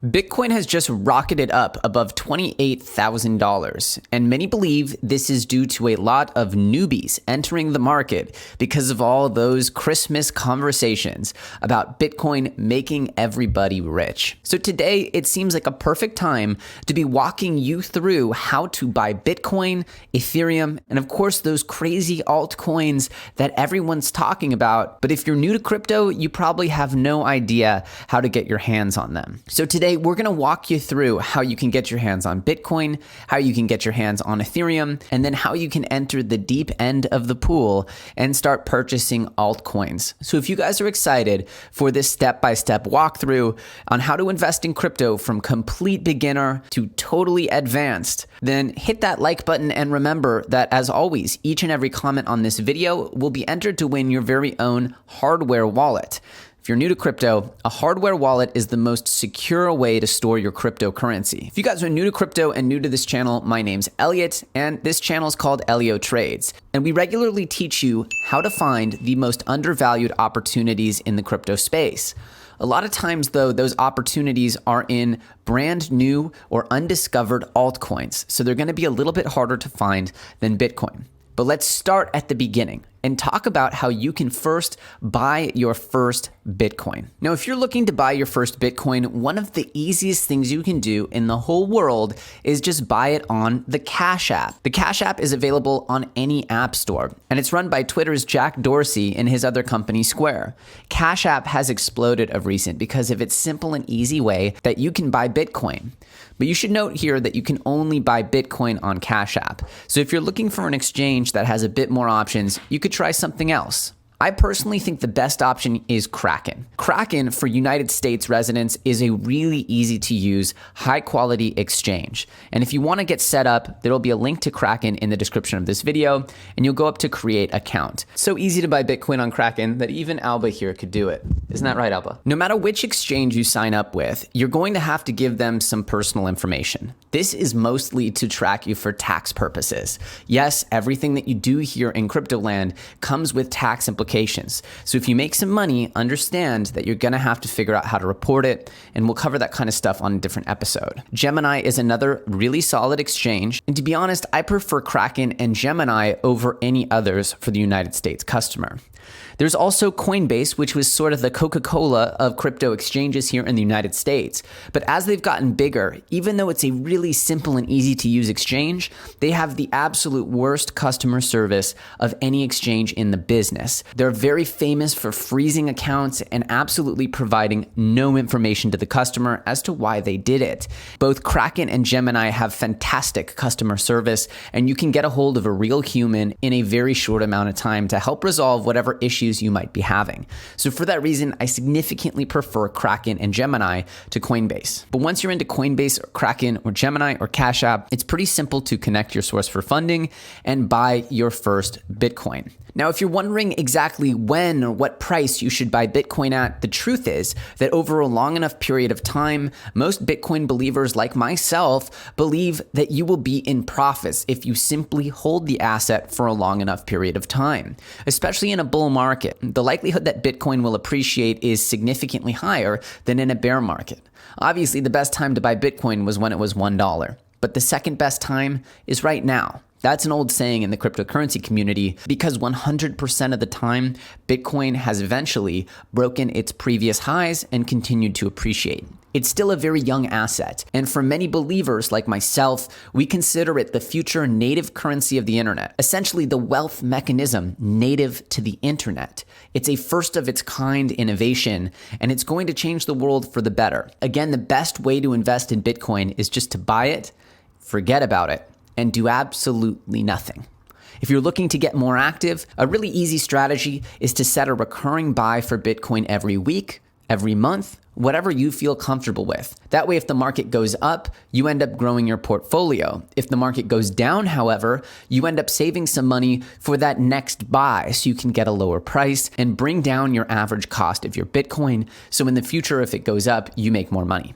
Bitcoin has just rocketed up above $28,000, and many believe this is due to a lot of newbies entering the market because of all those Christmas conversations about Bitcoin making everybody rich. So today, it seems like a perfect time to be walking you through how to buy Bitcoin, Ethereum, and of course, those crazy altcoins that everyone's talking about. But if you're new to crypto, you probably have no idea how to get your hands on them. So today, we're going to walk you through how you can get your hands on Bitcoin, how you can get your hands on Ethereum, and then how you can enter the deep end of the pool and start purchasing altcoins. So if you guys are excited for this step-by-step walkthrough on how to invest in crypto from complete beginner to totally advanced, then hit that like button and remember that, as always, each and every comment on this video will be entered to win your very own hardware wallet. If you're new to crypto, a hardware wallet is the most secure way to store your cryptocurrency. If you guys are new to crypto and new to this channel, my name's Elliot, and this channel is called Elio Trades. And we regularly teach you how to find the most undervalued opportunities in the crypto space. A lot of times, though, those opportunities are in brand new or undiscovered altcoins, so they're going to be a little bit harder to find than Bitcoin. But let's start at the beginning and talk about how you can first buy your first Bitcoin. Now, if you're looking to buy your first Bitcoin, one of the easiest things you can do in the whole world is just buy it on the Cash App. The Cash App is available on any app store, and it's run by Twitter's Jack Dorsey and his other company, Square. Cash App has exploded of recent because of its simple and easy way that you can buy Bitcoin. But you should note here that you can only buy Bitcoin on Cash App. So if you're looking for an exchange that has a bit more options, you could try something else. I personally think the best option is Kraken. Kraken, for United States residents, is a really easy to use, high quality exchange. And if you want to get set up, there'll be a link to Kraken in the description of this video, and you'll go up to create account. So easy to buy Bitcoin on Kraken that even Alba here could do it. Isn't that right, Alba? No matter which exchange you sign up with, you're going to have to give them some personal information. This is mostly to track you for tax purposes. Yes, everything that you do here in crypto land comes with tax implications. So if you make some money, understand that you're going to have to figure out how to report it, and we'll cover that kind of stuff on a different episode. Gemini is another really solid exchange, and to be honest, I prefer Kraken and Gemini over any others for the United States customer. There's also Coinbase, which was sort of the Coca-Cola of crypto exchanges here in the United States. But as they've gotten bigger, even though it's a really simple and easy to use exchange, they have the absolute worst customer service of any exchange in the business. They're very famous for freezing accounts and absolutely providing no information to the customer as to why they did it. Both Kraken and Gemini have fantastic customer service, and you can get a hold of a real human in a very short amount of time to help resolve whatever issues you might be having. So for that reason, I significantly prefer Kraken and Gemini to Coinbase. But once you're into Coinbase or Kraken or Gemini or Cash App, it's pretty simple to connect your source for funding and buy your first Bitcoin. Now, if you're wondering exactly when or what price you should buy Bitcoin at, the truth is that over a long enough period of time, most Bitcoin believers like myself believe that you will be in profits if you simply hold the asset for a long enough period of time. Especially in a bull market, the likelihood that Bitcoin will appreciate is significantly higher than in a bear market. Obviously, the best time to buy Bitcoin was when it was $1, but the second best time is right now. That's an old saying in the cryptocurrency community because 100% of the time, Bitcoin has eventually broken its previous highs and continued to appreciate. It's still a very young asset, and for many believers like myself, we consider it the future native currency of the internet, essentially the wealth mechanism native to the internet. It's a first of its kind innovation, and it's going to change the world for the better. Again, the best way to invest in Bitcoin is just to buy it, forget about it, and do absolutely nothing. If you're looking to get more active, a really easy strategy is to set a recurring buy for Bitcoin every week, every month, whatever you feel comfortable with. That way, if the market goes up, you end up growing your portfolio. If the market goes down, however, you end up saving some money for that next buy so you can get a lower price and bring down your average cost of your Bitcoin. So in the future, if it goes up, you make more money.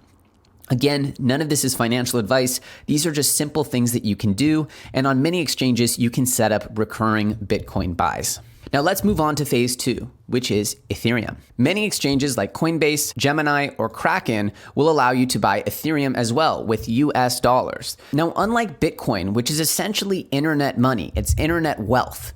Again, none of this is financial advice. These are just simple things that you can do. And on many exchanges, you can set up recurring Bitcoin buys. Now let's move on to phase 2, which is Ethereum. Many exchanges like Coinbase, Gemini, or Kraken will allow you to buy Ethereum as well with US dollars. Now, unlike Bitcoin, which is essentially internet money, it's internet wealth,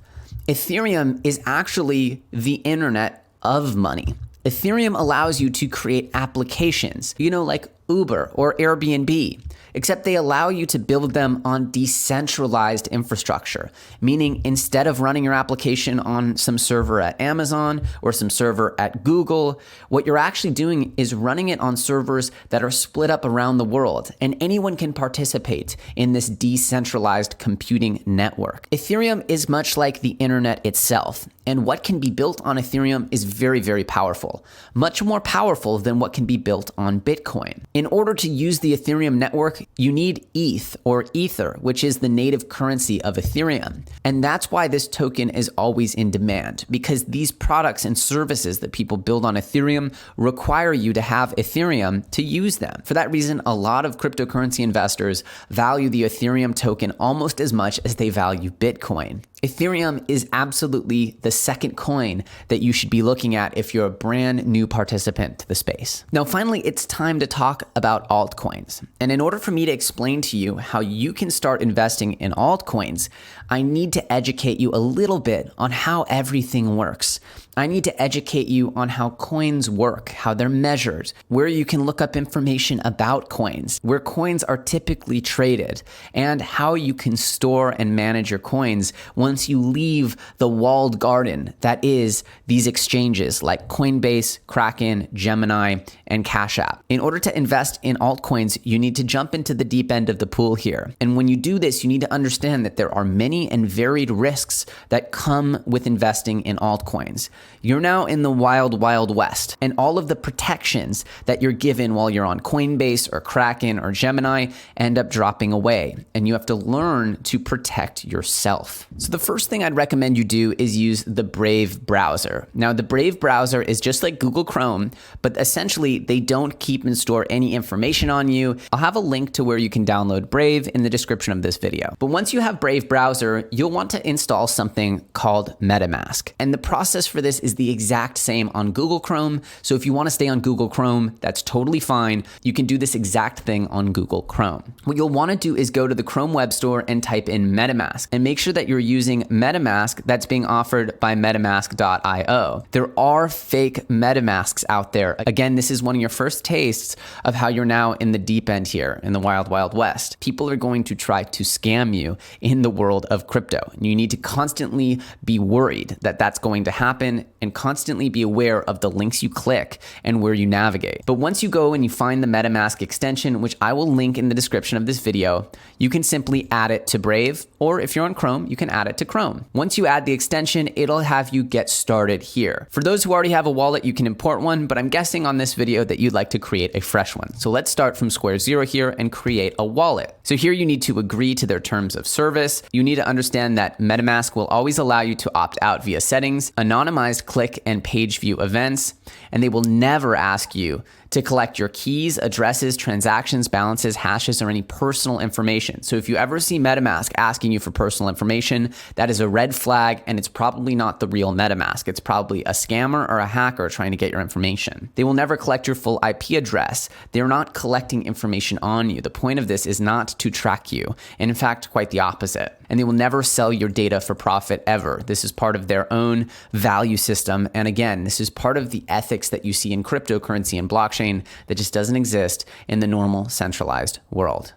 Ethereum is actually the internet of money. Ethereum allows you to create applications, like Uber or Airbnb, except they allow you to build them on decentralized infrastructure, meaning instead of running your application on some server at Amazon or some server at Google, what you're actually doing is running it on servers that are split up around the world, and anyone can participate in this decentralized computing network. Ethereum is much like the internet itself, and what can be built on Ethereum is very, very powerful, much more powerful than what can be built on Bitcoin. In order to use the Ethereum network, you need ETH or Ether, which is the native currency of Ethereum. And that's why this token is always in demand, because these products and services that people build on Ethereum require you to have Ethereum to use them. For that reason, a lot of cryptocurrency investors value the Ethereum token almost as much as they value Bitcoin. Ethereum is absolutely the second coin that you should be looking at if you're a brand new participant to the space. Now, finally, it's time to talk about altcoins. And in order for me to explain to you how you can start investing in altcoins, I need to educate you a little bit on how everything works. I need to educate you on how coins work, how they're measured, where you can look up information about coins, where coins are typically traded, and how you can store and manage your coins once you leave the walled garden that is these exchanges like Coinbase, Kraken, Gemini, and Cash App. In order to invest in altcoins, you need to jump into the deep end of the pool here. And when you do this, you need to understand that there are many and varied risks that come with investing in altcoins. You're now in the wild, wild west, and all of the protections that you're given while you're on Coinbase or Kraken or Gemini end up dropping away, and you have to learn to protect yourself. So the first thing I'd recommend you do is use the Brave browser. Now, the Brave browser is just like Google Chrome, but essentially they don't keep and store any information on you. I'll have a link to where you can download Brave in the description of this video. But once you have Brave browser, you'll want to install something called MetaMask. And the process for this is the exact same on Google Chrome. So if you want to stay on Google Chrome, that's totally fine. You can do this exact thing on Google Chrome. What you'll want to do is go to the Chrome Web Store and type in MetaMask, and make sure that you're using MetaMask that's being offered by MetaMask.io. There are fake MetaMasks out there. Again, this is one of your first tastes of how you're now in the deep end here in the wild, wild west. People are going to try to scam you in the world of crypto. And you need to constantly be worried that that's going to happen, and constantly be aware of the links you click and where you navigate. But once you go and you find the MetaMask extension, which I will link in the description of this video, you can simply add it to Brave, or if you're on Chrome, you can add it to Chrome. Once you add the extension, it'll have you get started here. For those who already have a wallet, you can import one, but I'm guessing on this video that you'd like to create a fresh one. So let's start from square zero here and create a wallet. So here you need to agree to their terms of service. You need to understand that MetaMask will always allow you to opt out via settings, anonymized click and page view events, and they will never ask you to collect your keys, addresses, transactions, balances, hashes, or any personal information. So if you ever see MetaMask asking you for personal information, that is a red flag, and it's probably not the real MetaMask. It's probably a scammer or a hacker trying to get your information. They will never collect your full IP address. They're not collecting information on you. The point of this is not to track you, and in fact, quite the opposite. And they will never sell your data for profit ever. This is part of their own value system. And again, this is part of the ethics that you see in cryptocurrency and blockchain that just doesn't exist in the normal centralized world.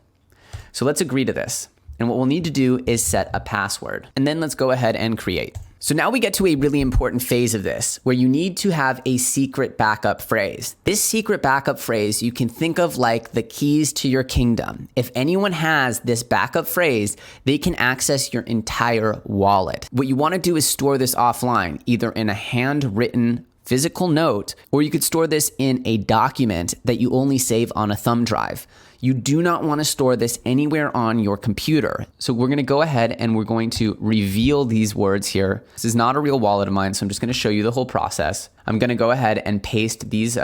So let's agree to this. And what we'll need to do is set a password. And then let's go ahead and create. So now we get to a really important phase of this, where you need to have a secret backup phrase. This secret backup phrase you can think of like the keys to your kingdom. If anyone has this backup phrase, they can access your entire wallet. What you want to do is store this offline, either in a handwritten physical note, or you could store this in a document that you only save on a thumb drive. You do not want to store this anywhere on your computer. So we're going to go ahead and we're going to reveal these words here. This is not a real wallet of mine, so I'm just going to show you the whole process. I'm going to go ahead and paste these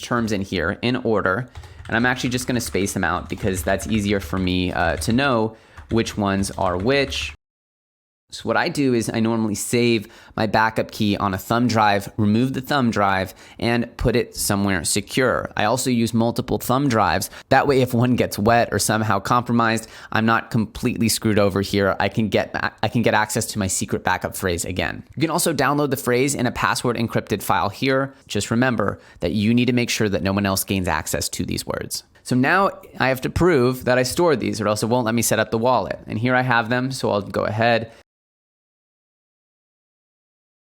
terms in here in order, and I'm actually just going to space them out because that's easier for me to know which ones are which. So what I do is I normally save my backup key on a thumb drive, remove the thumb drive, and put it somewhere secure. I also use multiple thumb drives. That way, if one gets wet or somehow compromised, I'm not completely screwed over here. I can get access to my secret backup phrase again. You can also download the phrase in a password encrypted file here. Just remember that you need to make sure that no one else gains access to these words. So now I have to prove that I stored these, or else it won't let me set up the wallet. And here I have them, so I'll go ahead.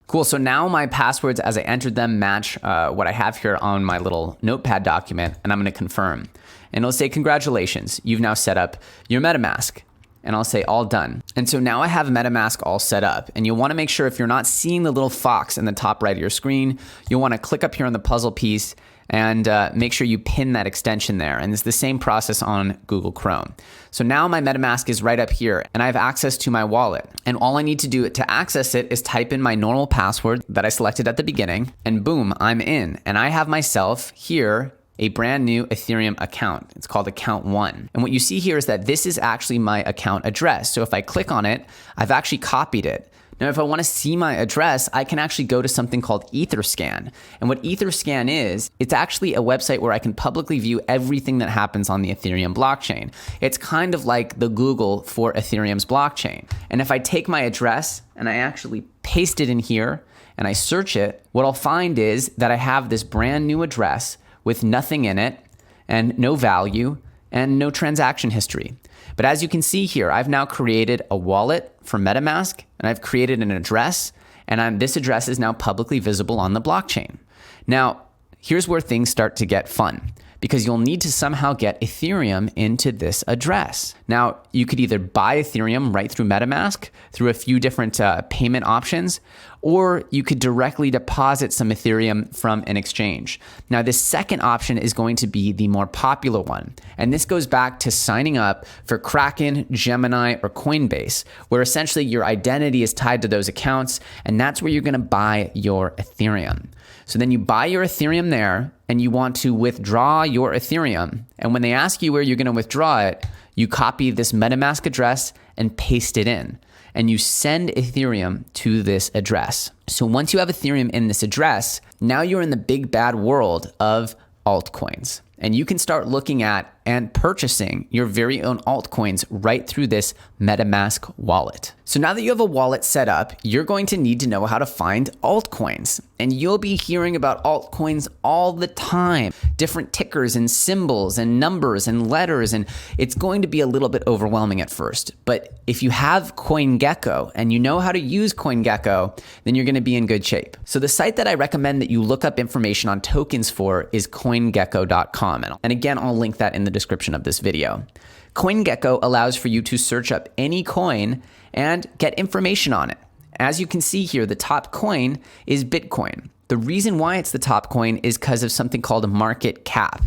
Cool, so now my passwords as I entered them match what I have here on my little notepad document, and I'm gonna confirm. And it'll say, congratulations, you've now set up your MetaMask. And I'll say all done. And so now I have MetaMask all set up, and you'll wanna make sure if you're not seeing the little fox in the top right of your screen, you'll wanna click up here on the puzzle piece and make sure you pin that extension there. And it's the same process on Google Chrome. So now my MetaMask is right up here and I have access to my wallet. And all I need to do to access it is type in my normal password that I selected at the beginning, and boom, I'm in. And I have myself here a brand new Ethereum account. It's called account 1. And what you see here is that this is actually my account address. So if I click on it, I've actually copied it. Now, if I want to see my address, I can actually go to something called EtherScan. And what EtherScan is, it's actually a website where I can publicly view everything that happens on the Ethereum blockchain. It's kind of like the Google for Ethereum's blockchain. And if I take my address and I actually paste it in here and I search it, what I'll find is that I have this brand new address with nothing in it and no value and no transaction history. But as you can see here, I've now created a wallet for MetaMask, and I've created an address, and this address is now publicly visible on the blockchain. Now, here's where things start to get fun, because you'll need to somehow get Ethereum into this address. Now, you could either buy Ethereum right through MetaMask through a few different payment options, or you could directly deposit some Ethereum from an exchange. Now, this second option is going to be the more popular one. And this goes back to signing up for Kraken, Gemini, or Coinbase, where essentially your identity is tied to those accounts, and that's where you're gonna buy your Ethereum. So then you buy your Ethereum there, and you want to withdraw your Ethereum. And when they ask you where you're gonna withdraw it, you copy this MetaMask address and paste it in. And you send Ethereum to this address. So once you have Ethereum in this address, now you're in the big bad world of altcoins. And you can start looking at and purchasing your very own altcoins right through this MetaMask wallet. So now that you have a wallet set up, you're going to need to know how to find altcoins. And you'll be hearing about altcoins all the time. Different tickers and symbols and numbers and letters, and it's going to be a little bit overwhelming at first. But if you have CoinGecko and you know how to use CoinGecko, then you're going to be in good shape. So the site that I recommend that you look up information on tokens for is CoinGecko.com. And again, I'll link that in the description of this video. CoinGecko allows for you to search up any coin and get information on it. As you can see here, the top coin is Bitcoin. The reason why it's the top coin is because of something called a market cap.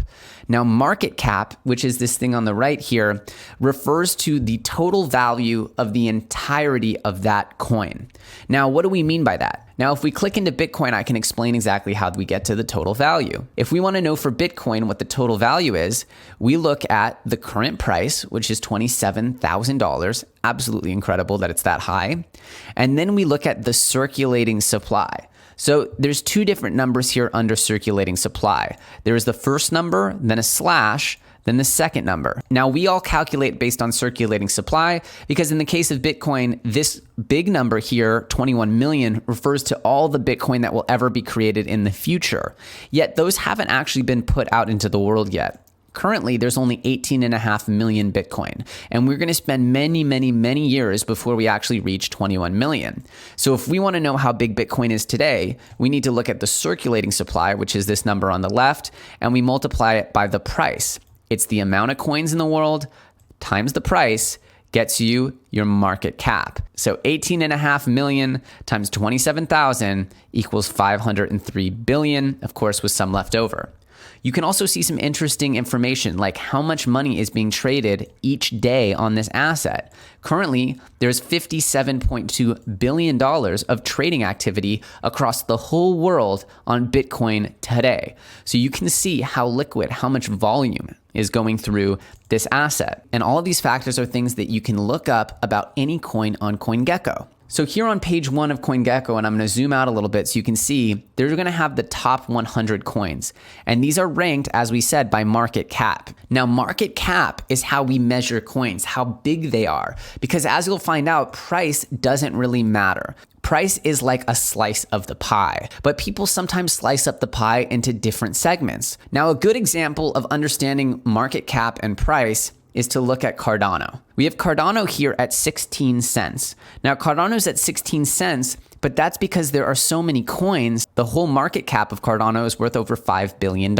Now, market cap, which is this thing on the right here, refers to the total value of the entirety of that coin. Now, what do we mean by that? Now, if we click into Bitcoin, I can explain exactly how we get to the total value. If we want to know for Bitcoin what the total value is, we look at the current price, which is $27,000. Absolutely incredible that it's that high. And then we look at the circulating supply. So there's two different numbers here under circulating supply. There is the first number, then a slash, then the second number. Now, we all calculate based on circulating supply because in the case of Bitcoin, this big number here, 21 million, refers to all the Bitcoin that will ever be created in the future. Yet those haven't actually been put out into the world yet. Currently, there's only 18.5 million Bitcoin, and we're going to spend many years before we actually reach 21 million. So if we want to know how big Bitcoin is today, we need to look at the circulating supply, which is this number on the left, and we multiply it by the price. It's the amount of coins in the world times the price gets you your market cap. So 18.5 million times 27,000 equals 503 billion, of course, with some left over. You can also see some interesting information like how much money is being traded each day on this asset. Currently, there's $57.2 billion of trading activity across the whole world on Bitcoin today. So you can see how liquid, how much volume is going through this asset. And all of these factors are things that you can look up about any coin on CoinGecko. So here on page 1 of CoinGecko, and I'm going to zoom out a little bit so you can see, they're going to have the top 100 coins. And these are ranked, as we said, by market cap. Now, market cap is how we measure coins, how big they are. Because as you'll find out, price doesn't really matter. Price is like a slice of the pie, but people sometimes slice up the pie into different segments. Now, a good example of understanding market cap and price is to look at Cardano. We have Cardano here at 16 cents. Now, Cardano's at 16 cents, but that's because there are so many coins. The whole market cap of Cardano is worth over $5 billion.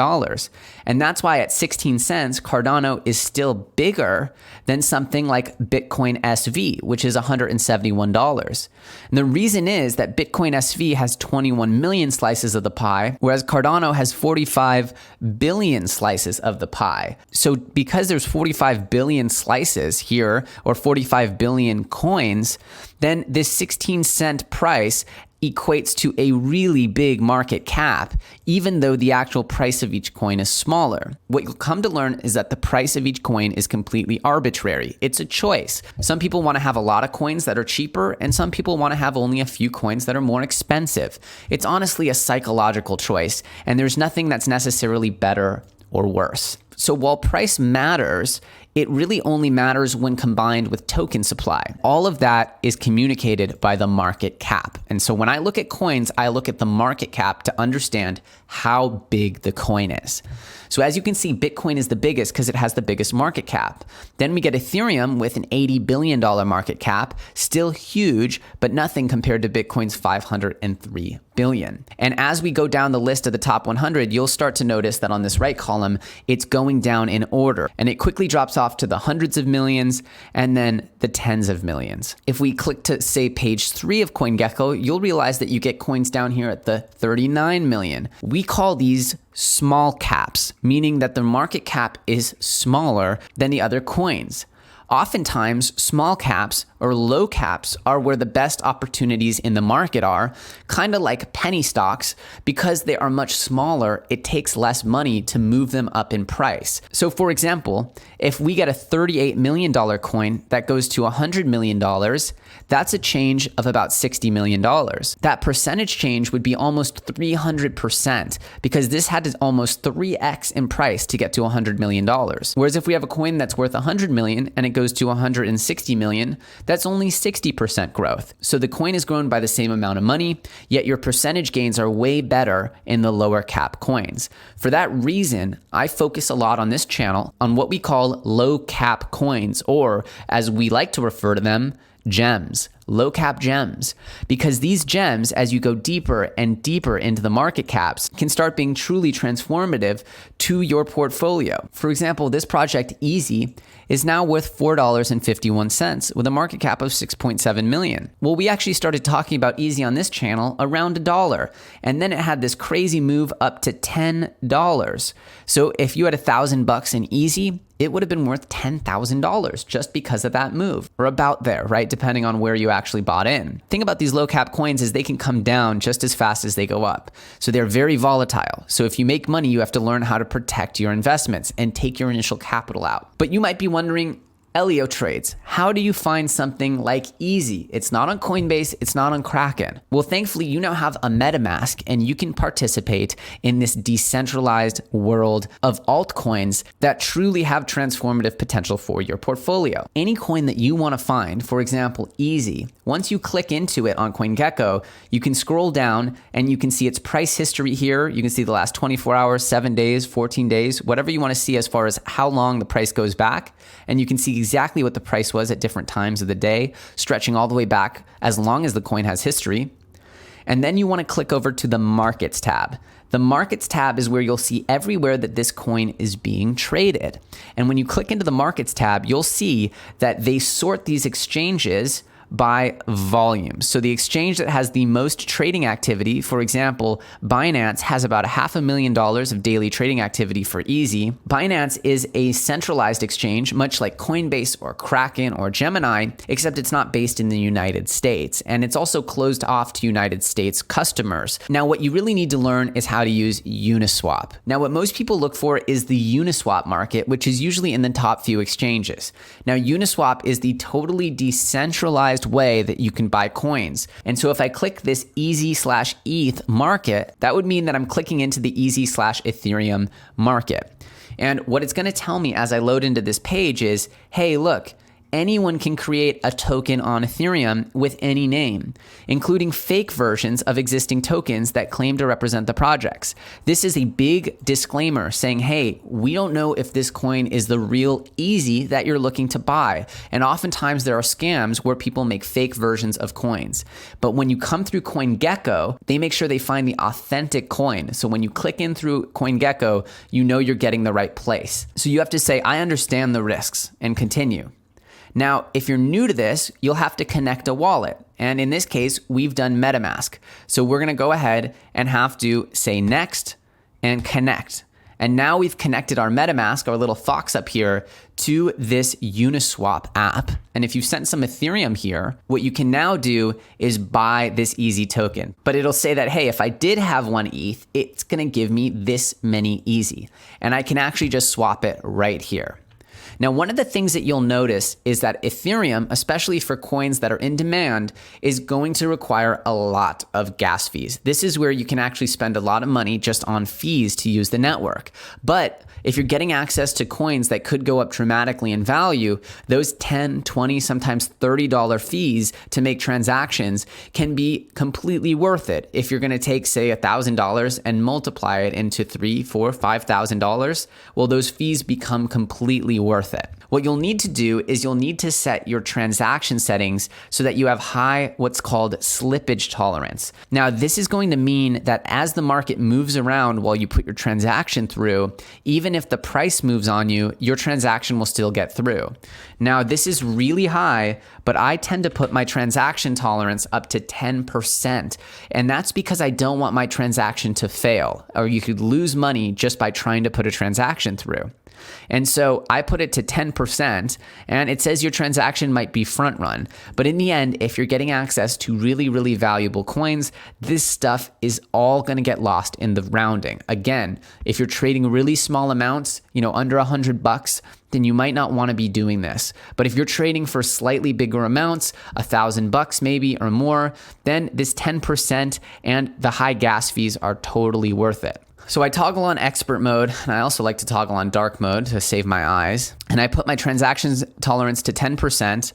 And that's why at 16 cents, Cardano is still bigger than something like Bitcoin SV, which is $171. And the reason is that Bitcoin SV has 21 million slices of the pie, whereas Cardano has 45 billion slices of the pie. So because there's 45 billion slices here, or 45 billion coins, then this 16 cent price equates to a really big market cap, even though the actual price of each coin is smaller. What you'll come to learn is that the price of each coin is completely arbitrary. It's a choice. Some people want to have a lot of coins that are cheaper, and some people want to have only a few coins that are more expensive. It's honestly a psychological choice, and there's nothing that's necessarily better or worse. So while price matters, it really only matters when combined with token supply. All of that is communicated by the market cap. And so when I look at coins, I look at the market cap to understand how big the coin is. So as you can see, Bitcoin is the biggest because it has the biggest market cap. Then we get Ethereum with an $80 billion market cap, still huge, but nothing compared to Bitcoin's $503 billion. And as we go down the list of the top 100, you'll start to notice that on this right column, it's going down in order, and it quickly drops off to the hundreds of millions and then the tens of millions. If we click to, say, page 3 of CoinGecko, you'll realize that you get coins down here at the 39 million. We call these small caps, meaning that the market cap is smaller than the other coins. Oftentimes, small caps or low caps are where the best opportunities in the market are, kind of like penny stocks. Because they are much smaller, it takes less money to move them up in price. So for example, if we get a $38 million coin that goes to $100 million, that's a change of about $60 million. That percentage change would be almost 300% because this had to almost 3x in price to get to $100 million. Whereas if we have a coin that's worth $100 million and it goes to $160 million, that's only 60% growth. So the coin is grown by the same amount of money, yet your percentage gains are way better in the lower cap coins. For that reason, I focus a lot on this channel on what we call low cap coins, or as we like to refer to them, gems, low cap gems, because these gems, as you go deeper and deeper into the market caps, can start being truly transformative to your portfolio. For example, this project Easy is now worth $4.51 with a market cap of 6.7 million. Well, we actually started talking about Easy on this channel around $1, and then it had this crazy move up to $10. So if you had $1,000 in Easy, it would have been worth $10,000 just because of that move, or about there, right? Depending on where you actually bought in. Thing about these low cap coins is they can come down just as fast as they go up. So they're very volatile. So if you make money, you have to learn how to protect your investments and take your initial capital out. But you might be wondering, Elio trades, how do you find something like Easy? It's not on Coinbase, it's not on Kraken. Well, thankfully, you now have a MetaMask and you can participate in this decentralized world of altcoins that truly have transformative potential for your portfolio. Any coin that you want to find, for example, Easy, once you click into it on CoinGecko, you can scroll down and you can see its price history here. You can see the last 24 hours, 7 days, 14 days, whatever you want to see as far as how long the price goes back. And you can see exactly what the price was at different times of the day, stretching all the way back as long as the coin has history. And then you want to click over to the Markets tab. The Markets tab is where you'll see everywhere that this coin is being traded. And when you click into the Markets tab, you'll see that they sort these exchanges by volume. So the exchange that has the most trading activity, for example, Binance has about $500,000 of daily trading activity for Easy. Binance is a centralized exchange, much like Coinbase or Kraken or Gemini, except it's not based in the United States. And it's also closed off to United States customers. Now, what you really need to learn is how to use Uniswap. Now, what most people look for is the Uniswap market, which is usually in the top few exchanges. Now, Uniswap is the totally decentralized centralized way that you can buy coins. And so if I click this ETH market, that would mean that I'm clicking into the ETHEREUM market. And what it's going to tell me as I load into this page is, hey, look, anyone can create a token on Ethereum with any name, including fake versions of existing tokens that claim to represent the projects. This is a big disclaimer saying, hey, we don't know if this coin is the real Easy that you're looking to buy. And oftentimes there are scams where people make fake versions of coins. But when you come through CoinGecko, they make sure they find the authentic coin. So when you click in through CoinGecko, you know you're getting the right place. So you have to say, I understand the risks, and continue. Now, if you're new to this, you'll have to connect a wallet. And in this case, we've done MetaMask. So we're going to go ahead and have to say next and connect. And now we've connected our MetaMask, our little fox up here, to this Uniswap app. And if you've sent some Ethereum here, what you can now do is buy this Easy token. But it'll say that, hey, if I did have one ETH, it's going to give me this many Easy. And I can actually just swap it right here. Now, one of the things that you'll notice is that Ethereum, especially for coins that are in demand, is going to require a lot of gas fees. This is where you can actually spend a lot of money just on fees to use the network. But if you're getting access to coins that could go up dramatically in value, those $10, $20, sometimes $30 fees to make transactions can be completely worth it. If you're going to take, say, $1,000 and multiply it into $3,000, $4,000, $5,000, well, those fees become completely worth it. What you'll need to do is you'll need to set your transaction settings so that you have high, what's called slippage tolerance. Now, this is going to mean that as the market moves around while you put your transaction through, even if the price moves on you, your transaction will still get through. Now, this is really high, but I tend to put my transaction tolerance up to 10%. And that's because I don't want my transaction to fail, or you could lose money just by trying to put a transaction through. And so I put it to 10%, and it says your transaction might be front run. But in the end, if you're getting access to really, really valuable coins, this stuff is all going to get lost in the rounding. Again, if you're trading really small amounts, under $100, then you might not want to be doing this. But if you're trading for slightly bigger amounts, $1,000 maybe or more, then this 10% and the high gas fees are totally worth it. So I toggle on expert mode, and I also like to toggle on dark mode to save my eyes. And I put my transactions tolerance to 10%.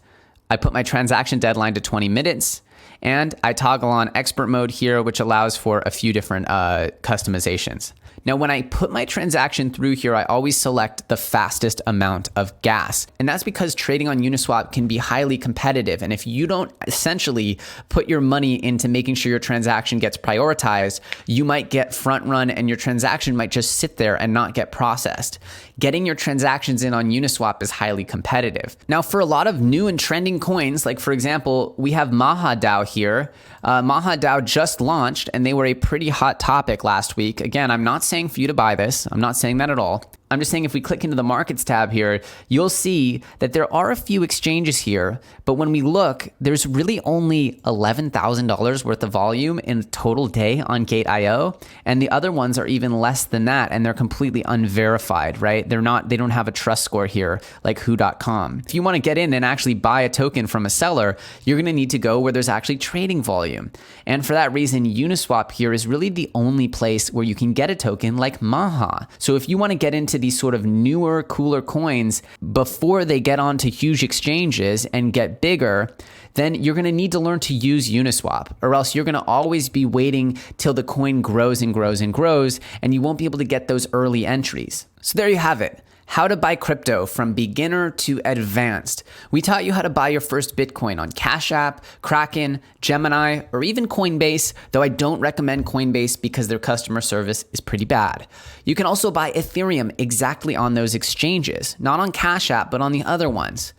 I put my transaction deadline to 20 minutes. And I toggle on expert mode here, which allows for a few different customizations. Now, when I put my transaction through here, I always select the fastest amount of gas. And that's because trading on Uniswap can be highly competitive. And if you don't essentially put your money into making sure your transaction gets prioritized, you might get front run and your transaction might just sit there and not get processed. Getting your transactions in on Uniswap is highly competitive. Now, for a lot of new and trending coins, like for example, we have MahaDAO here. MahaDAO just launched and they were a pretty hot topic last week. Again, I'm not saying for you to buy this. I'm not saying that at all. I'm just saying if we click into the markets tab here, you'll see that there are a few exchanges here, but when we look, there's really only $11,000 worth of volume in a total day on Gate.io, and the other ones are even less than that, and they're completely unverified, right? They don't have a trust score here like who.com. If you want to get in and actually buy a token from a seller, you're going to need to go where there's actually trading volume. And for that reason, Uniswap here is really the only place where you can get a token like Maha. So if you want to get into these sort of newer, cooler coins before they get onto huge exchanges and get bigger, then you're going to need to learn to use Uniswap, or else you're going to always be waiting till the coin grows and grows and grows, and you won't be able to get those early entries. So there you have it. How to buy crypto from beginner to advanced. We taught you how to buy your first Bitcoin on Cash App, Kraken, Gemini, or even Coinbase, though I don't recommend Coinbase because their customer service is pretty bad. You can also buy Ethereum exactly on those exchanges, not on Cash App, but on the other ones.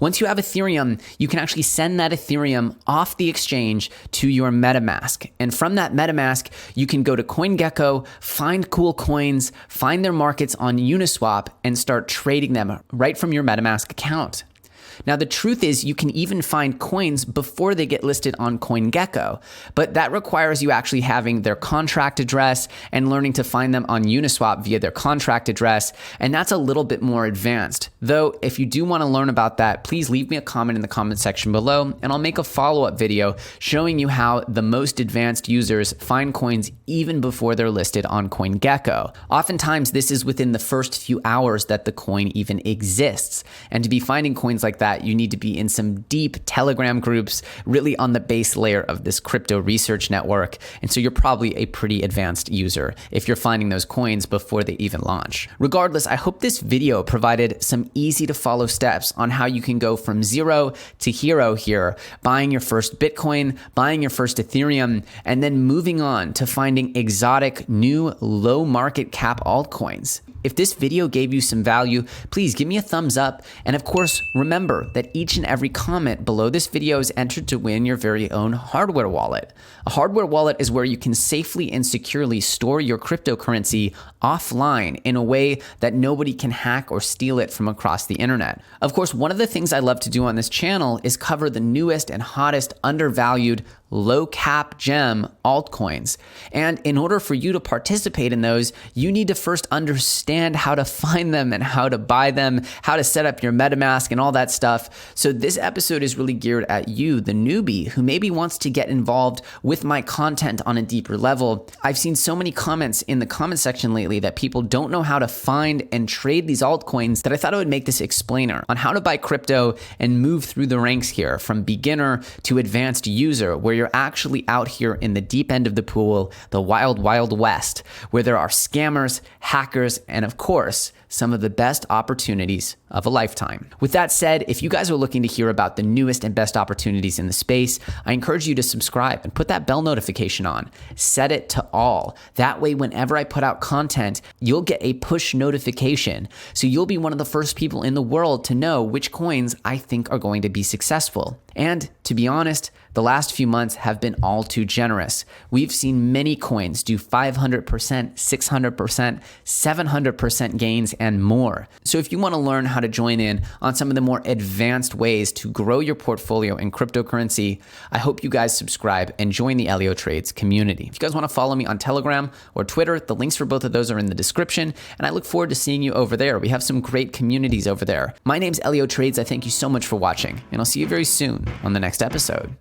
Once you have Ethereum, you can actually send that Ethereum off the exchange to your MetaMask. And from that MetaMask, you can go to CoinGecko, find cool coins, find their markets on Uniswap, and start trading them right from your MetaMask account. Now, the truth is you can even find coins before they get listed on CoinGecko, but that requires you actually having their contract address and learning to find them on Uniswap via their contract address, and that's a little bit more advanced. Though, if you do want to learn about that, please leave me a comment in the comment section below, and I'll make a follow-up video showing you how the most advanced users find coins even before they're listed on CoinGecko. Oftentimes, this is within the first few hours that the coin even exists. And to be finding coins like that, you need to be in some deep Telegram groups, really on the base layer of this crypto research network. And so you're probably a pretty advanced user if you're finding those coins before they even launch. Regardless, I hope this video provided some easy to follow steps on how you can go from zero to hero here, buying your first Bitcoin, buying your first Ethereum, and then moving on to finding exotic, new, low market cap altcoins. If this video gave you some value, please give me a thumbs up. And of course, remember that each and every comment below this video is entered to win your very own hardware wallet. A hardware wallet is where you can safely and securely store your cryptocurrency offline in a way that nobody can hack or steal it from across the internet. Of course, one of the things I love to do on this channel is cover the newest and hottest undervalued low cap gem altcoins. And in order for you to participate in those, you need to first understand how to find them and how to buy them, how to set up your MetaMask and all that stuff. So this episode is really geared at you, the newbie, who maybe wants to get involved with my content on a deeper level. I've seen so many comments in the comment section lately that people don't know how to find and trade these altcoins that I thought I would make this explainer on how to buy crypto and move through the ranks here from beginner to advanced user, where you're actually out here in the deep end of the pool, the wild, wild west, where there are scammers, hackers, and of course, some of the best opportunities of a lifetime. With that said, if you guys are looking to hear about the newest and best opportunities in the space, I encourage you to subscribe and put that bell notification on. Set it to all. That way, whenever I put out content, you'll get a push notification. So you'll be one of the first people in the world to know which coins I think are going to be successful. And to be honest, the last few months have been all too generous. We've seen many coins do 500%, 600%, 700% gains and more. So if you want to learn how to join in on some of the more advanced ways to grow your portfolio in cryptocurrency, I hope you guys subscribe and join the Elio Trades community. If you guys want to follow me on Telegram or Twitter, the links for both of those are in the description, and I look forward to seeing you over there. We have some great communities over there. My name's Elio Trades. I thank you so much for watching, and I'll see you very soon on the next episode.